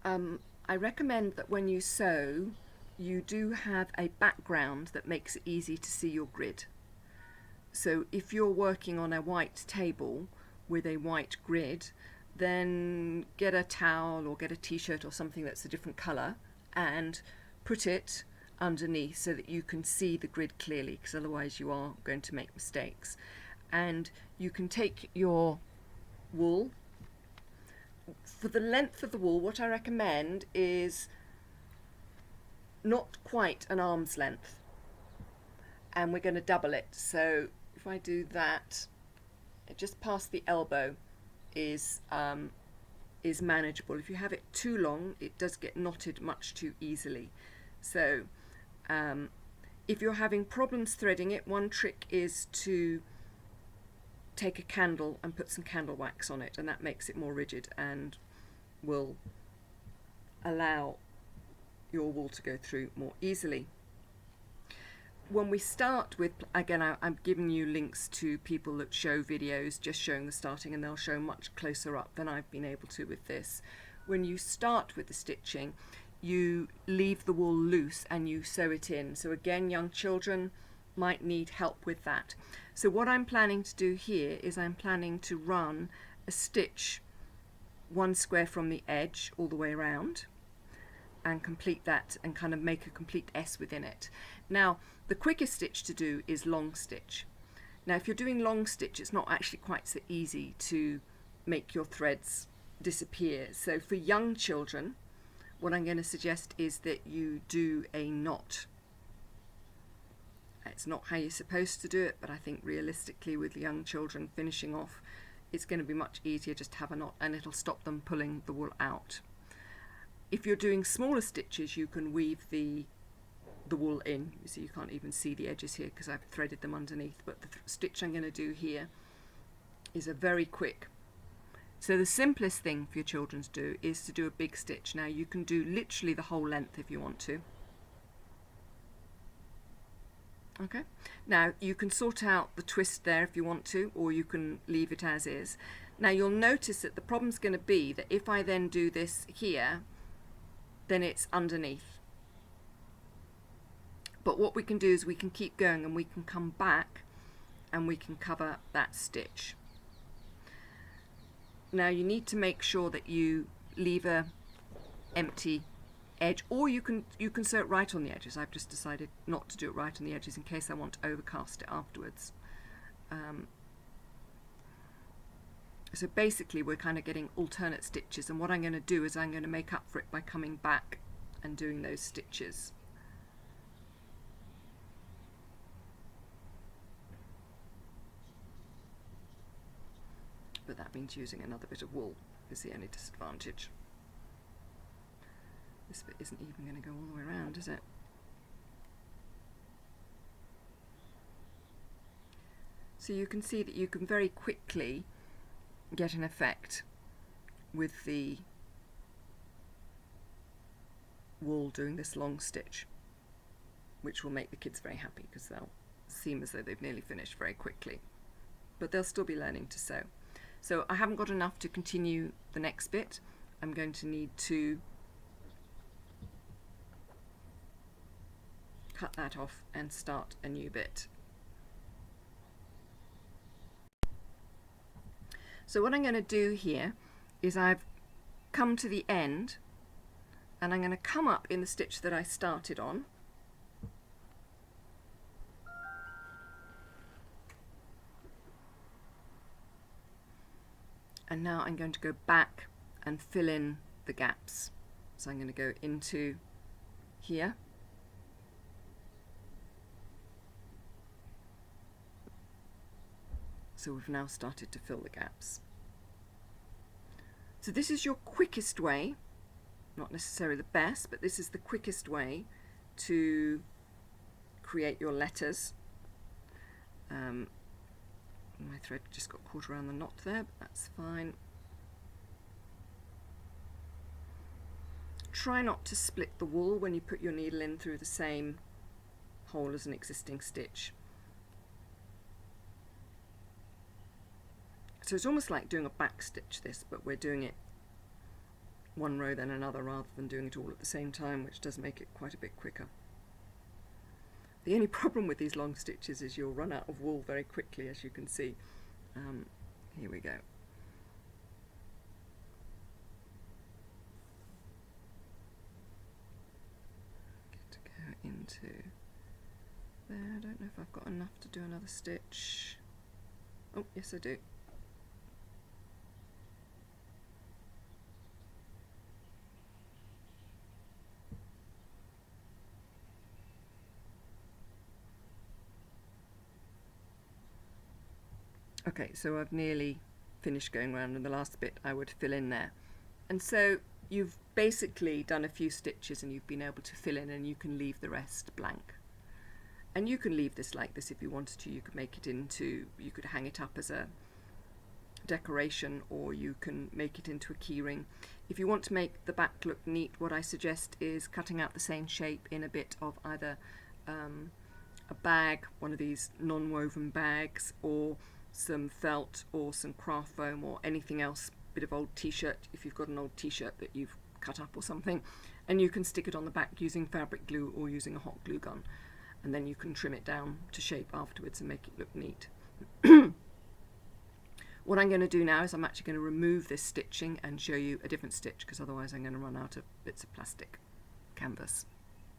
I recommend that when you sew, you do have a background that makes it easy to see your grid. So if you're working on a white table with a white grid, then get a towel or get a t-shirt or something that's a different colour and put it underneath so that you can see the grid clearly, because otherwise you are going to make mistakes. And you can take your wool. For the length of the wool, what I recommend is not quite an arm's length, and we're going to double it. So if I do that, just past the elbow is manageable. If you have it too long, it does get knotted much too easily. So if you're having problems threading it, one trick is to take a candle and put some candle wax on it, and that makes it more rigid and will allow your wool to go through more easily. When we start with, again, I'm giving you links to people that show videos just showing the starting, and they'll show much closer up than I've been able to with this. When you start with the stitching, you leave the wool loose and you sew it in. So again, young children might need help with that. So what I'm planning to do here is I'm planning to run a stitch one square from the edge all the way around and complete that and kind of make a complete S within it. Now the quickest stitch to do is long stitch. Now if you're doing long stitch, it's not actually quite so easy to make your threads disappear. So for young children, what I'm going to suggest is that you do a knot. It's not how you're supposed to do it, but I think realistically with young children finishing off, it's going to be much easier just to have a knot, and it'll stop them pulling the wool out. If you're doing smaller stitches, you can weave the wool in. You see, you can't even see the edges here because I've threaded them underneath, but the stitch I'm going to do here is a very quick. So the simplest thing for your children to do is to do a big stitch. Now you can do literally the whole length if you want to. Okay, now you can sort out the twist there if you want to, or you can leave it as is. Now you'll notice that the problem's going to be that if I then do this here, then it's underneath. But what we can do is we can keep going and we can come back and we can cover that stitch. Now you need to make sure that you leave a empty edge, or you can sew it right on the edges. I've just decided not to do it right on the edges in case I want to overcast it afterwards. So basically we're kind of getting alternate stitches, and what I'm going to do is I'm going to make up for it by coming back and doing those stitches. But that means using another bit of wool is the only disadvantage. This bit isn't even going to go all the way around, is it? So you can see that you can very quickly get an effect with the wool doing this long stitch, which will make the kids very happy because they'll seem as though they've nearly finished very quickly. But they'll still be learning to sew. So I haven't got enough to continue the next bit. I'm going to need to cut that off and start a new bit. So what I'm going to do here is I've come to the end, and I'm going to come up in the stitch that I started on, and now I'm going to go back and fill in the gaps. So I'm going to go into here, so we've now started to fill the gaps. So this is your quickest way, not necessarily the best, but this is the quickest way to create your letters. My thread just got caught around the knot there, but that's fine. Try not to split the wool when you put your needle in through the same hole as an existing stitch. So it's almost like doing a back stitch this, but we're doing it one row then another rather than doing it all at the same time, which does make it quite a bit quicker. The only problem with these long stitches is you'll run out of wool very quickly, as you can see. Here we go. Get to go into there. I don't know if I've got enough to do another stitch. Oh, yes I do. Okay, so I've nearly finished going around, and the last bit I would fill in there. And so you've basically done a few stitches and you've been able to fill in, and you can leave the rest blank. And you can leave this like this if you wanted to. You could make it into, you could hang it up as a decoration, or you can make it into a key ring. If you want to make the back look neat, what I suggest is cutting out the same shape in a bit of either a bag, one of these non-woven bags, or some felt or some craft foam or anything else, bit of old t-shirt if you've got an old t-shirt that you've cut up or something, and you can stick it on the back using fabric glue or using a hot glue gun, and then you can trim it down to shape afterwards and make it look neat. What I'm going to do now is I'm actually going to remove this stitching and show you a different stitch, because otherwise I'm going to run out of bits of plastic canvas.